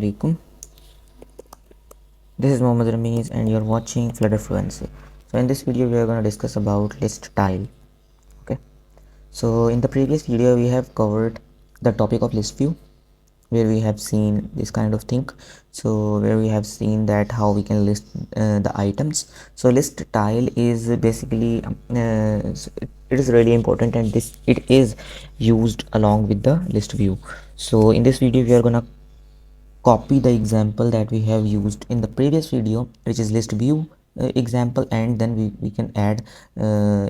alaikum. This is Mohammad Ramiz and you're watching Flutter Fluency. So in this video we are going to discuss about list tile. Okay. So in the previous video we have covered the topic of list view, where we have seen this kind of thing. So where we have seen that how we can list the items. So list tile is basically it is really important, and it is used along with the list view. So in this video we are gonna copy the example that we have used in the previous video, which is list view example, and then we can add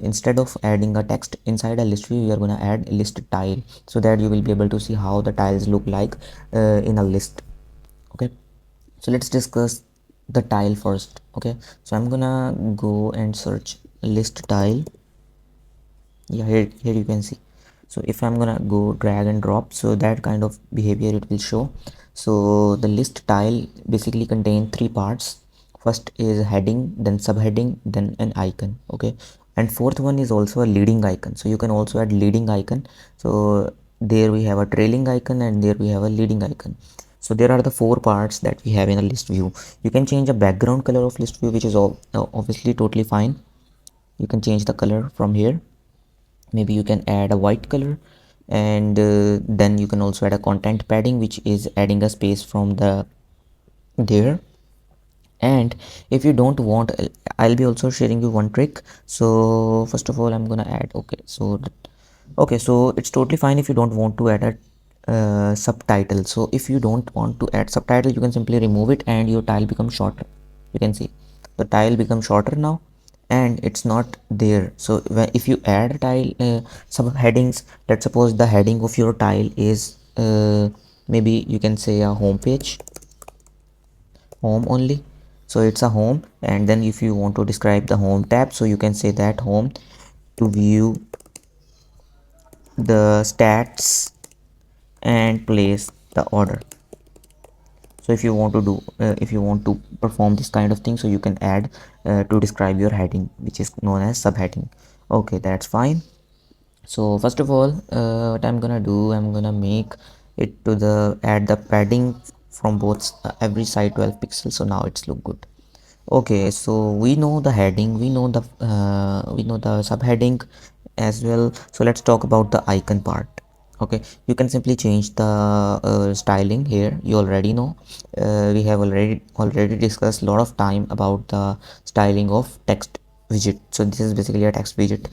instead of adding a text inside a list view, we are going to add a list tile, so that you will be able to see how the tiles look like in a list. Okay, so let's discuss the tile first. Okay, so I'm gonna go and search list tile. Yeah, here you can see. So if I'm gonna go drag and drop, so that kind of behavior it will show. So the list tile basically contain three parts. First is heading, then subheading, then an icon. Okay, and fourth one is also a leading icon, so you can also add leading icon. So there we have a trailing icon and there we have a leading icon. So there are the four parts that we have in a list view. You can change the background color of list view, which is obviously totally fine. You can change the color from here. Maybe you can add a white color, and then you can also add a content padding, which is adding a space from there. And if you don't want, I'll be also sharing you one trick. So first of all I'm gonna add, okay, so it's totally fine if you don't want to add a subtitle. So if you don't want to add subtitle, you can simply remove it and your tile becomes shorter. You can see the tile becomes shorter now, and it's not there. So if you add a tile subheadings, let's suppose the heading of your tile is maybe you can say a home page, home only. So it's a home, and then if you want to describe the home tab, so you can say that home to view the stats and place the order. So if you want to do if you want to perform this kind of thing, so you can add to describe your heading, which is known as subheading. Okay, that's fine. So first of all, what I'm gonna do, I'm gonna make it to the add the padding from both every side 12 pixels, so now it's look good. Okay, so we know the heading, we know the subheading as well. So let's talk about the icon part. Okay, you can simply change the styling here. You already know, we have already discussed a lot of time about the styling of text widget. So this is basically a text widget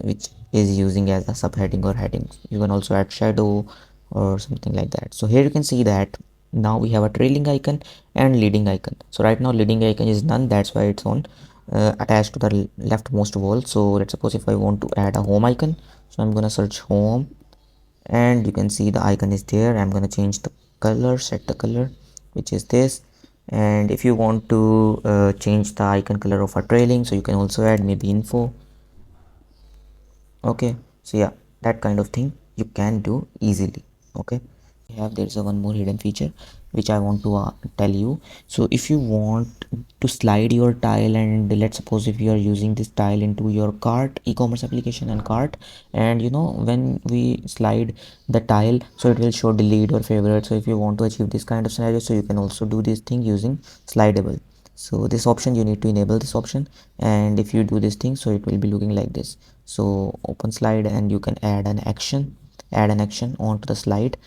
which is using as a subheading or heading. You can also add shadow or something like that. So here you can see that now we have a trailing icon and leading icon. So right now leading icon is none, that's why it's on attached to the leftmost wall. So let's suppose if I want to add a home icon, so I'm gonna search home, and you can see the icon is there. I'm gonna change the color, set the color, which is this. And if you want to change the icon color of a trailing, so you can also add maybe info. Okay, so yeah, that kind of thing you can do easily. Okay, there's a one more hidden feature which I want to tell you. So if you want to slide your tile, and let's suppose if you are using this tile into your cart, e-commerce application and cart, and you know when we slide the tile, so it will show delete or favorite. So if you want to achieve this kind of scenario, so you can also do this thing using slidable. So this option, you need to enable this option, and if you do this thing, so it will be looking like this. So open slide, and you can add an action onto the slide.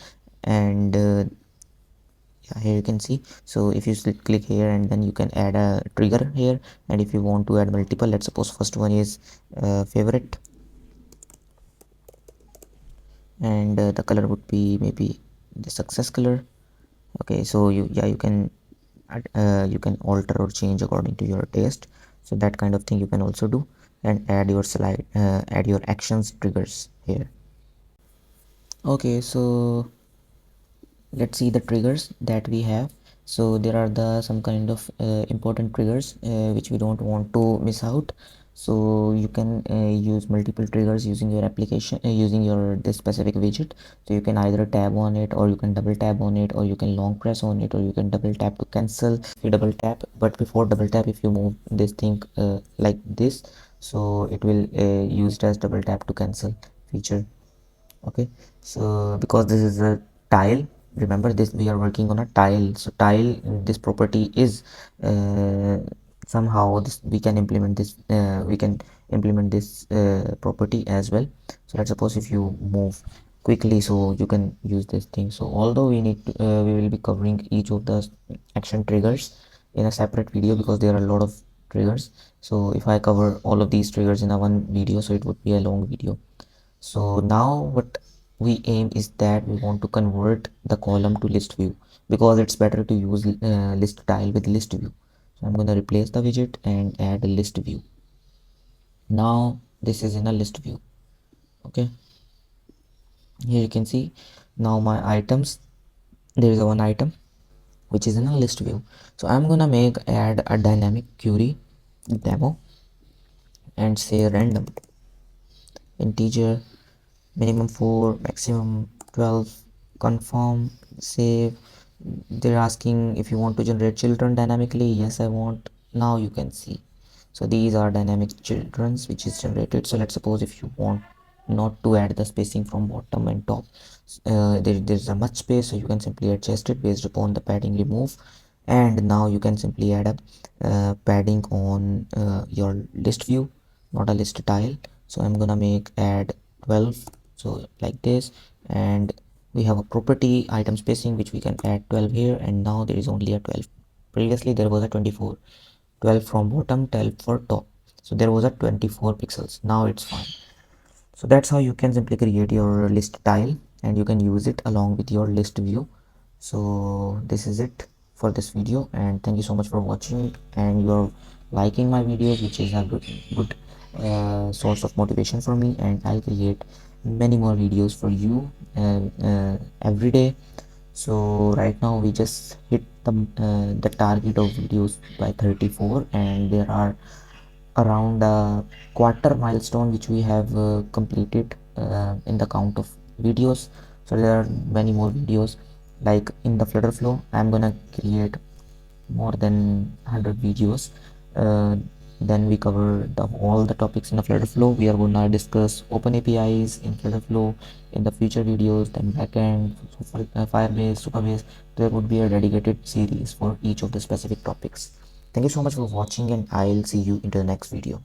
And yeah, here you can see. So if you click here, and then you can add a trigger here, and if you want to add multiple, let's suppose first one is favorite, and the color would be maybe the success color. Okay, so you can you can alter or change according to your taste. So that kind of thing you can also do, and add your slide add your actions triggers here. Okay, so let's see the triggers that we have. So there are the some kind of important triggers which we don't want to miss out. So you can use multiple triggers using your application using your this specific widget. So you can either tab on it, or you can double tap on it, or you can long press on it, or you can double tap to cancel. If you double tap, but before double tap, if you move this thing like this, so it will used as double tap to cancel feature. Okay, so because this is a tile, remember this, we are working on a tile. So tile, this property is somehow this we can implement this, property as well. So let's suppose if you move quickly, so you can use this thing. So although we will be covering each of the action triggers in a separate video because there are a lot of triggers. So if I cover all of these triggers in a one video, so it would be a long video. So now what we aim is that we want to convert the column to list view because it's better to use list tile with list view. So I'm going to replace the widget and add a list view. Now this is in a list view. Okay, here you can see now my items. There is a one item which is in a list view. So I'm gonna add a dynamic query demo and say random integer minimum 4, maximum 12, confirm, save. They're asking if you want to generate children dynamically. Yes, I want. Now you can see, so these are dynamic childrens which is generated. So let's suppose if you want not to add the spacing from bottom and top, there's a much space, so you can simply adjust it based upon the padding remove. And now you can simply add a padding on your list view, not a list tile. So I'm gonna make add 12, so like this. And we have a property item spacing which we can add 12 here, and now there is only a 12. Previously there was a 24. 12 from bottom, 12 for top, so there was a 24 pixels. Now it's fine. So that's how you can simply create your list tile and you can use it along with your list view. So this is it for this video, and thank you so much for watching, and you're liking my videos, which is a good source of motivation for me, and I'll create many more videos for you every day. So right now we just hit the target of videos by 34, and there are around a quarter milestone which we have completed in the count of videos. So there are many more videos. Like in the Flutterflow, I'm gonna create more than 100 videos. Then we cover all the topics in the Flutterflow. We are gonna discuss open APIs in Flutterflow in the future videos, then backend, Firebase, Supabase. There would be a dedicated series for each of the specific topics. Thank you so much for watching, and I'll see you into the next video.